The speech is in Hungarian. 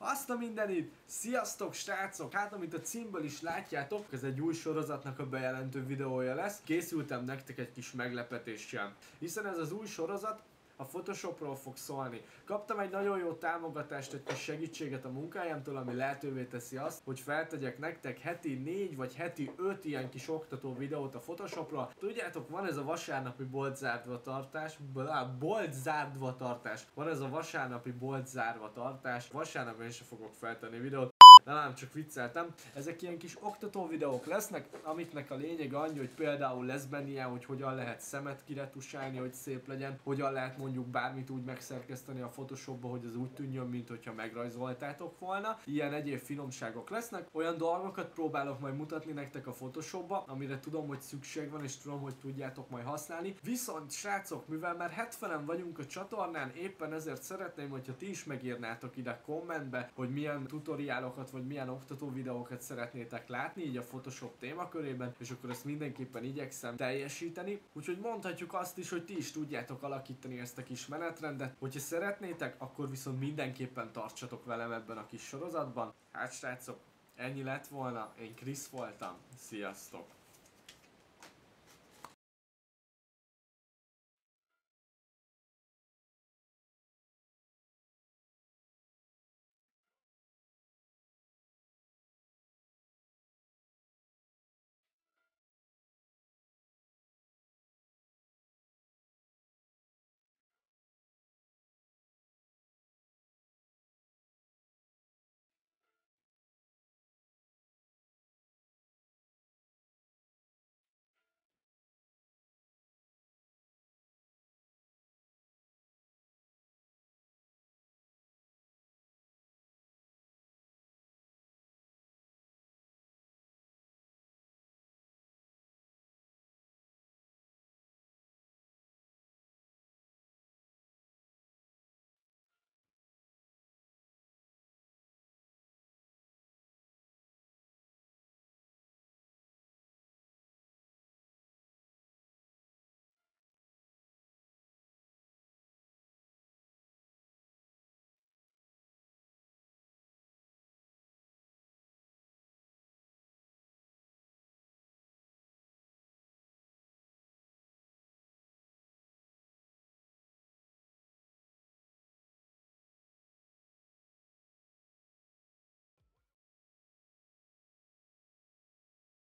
Azt a mindenit! Sziasztok srácok! Hát amit a címből is látjátok, ez egy új sorozatnak a bejelentő videója lesz. Készültem nektek egy kis meglepetéssel. Hiszen ez az új sorozat a Photoshopról fog szólni. Kaptam egy nagyon jó támogatást, egy kis segítséget a munkájámtól, ami lehetővé teszi azt, hogy feltegyek nektek heti 4 vagy heti 5 ilyen kis oktató videót a Photoshopról. Tudjátok, van ez a vasárnapi bolt zárva tartás, van ez a vasárnapi bolt zárva tartás, vasárnap én sem fogok feltenni videót. Nem, csak vicceltem. Ezek ilyen kis oktató videók lesznek, amiknek a lényeg annyi, hogy például lesz benne ilyen, hogy hogyan lehet szemet kiretusálni, hogy szép legyen, hogyan lehet mondjuk bármit úgy megszerkeszteni a Photoshopba, hogy az úgy tűnjön, mint hogyha megrajzoltátok volna. Ilyen egyéb finomságok lesznek. Olyan dolgokat próbálok majd mutatni nektek a Photoshopba, amire tudom, hogy szükség van, és tudom, hogy tudjátok majd használni. Viszont srácok, mivel már 70-en vagyunk a csatornán, éppen ezért szeretném, hogyha ti is megírnátok ide kommentbe, hogy milyen tutoriálokat vagy milyen oktató videókat szeretnétek látni így a Photoshop témakörében, és akkor ezt mindenképpen igyekszem teljesíteni. Úgyhogy mondhatjuk azt is, hogy ti is tudjátok alakítani ezt a kis menetrendet. Hogyha szeretnétek, akkor viszont mindenképpen tartsatok velem ebben a kis sorozatban. Hát srácok, ennyi lett volna, én Krisz voltam, sziasztok!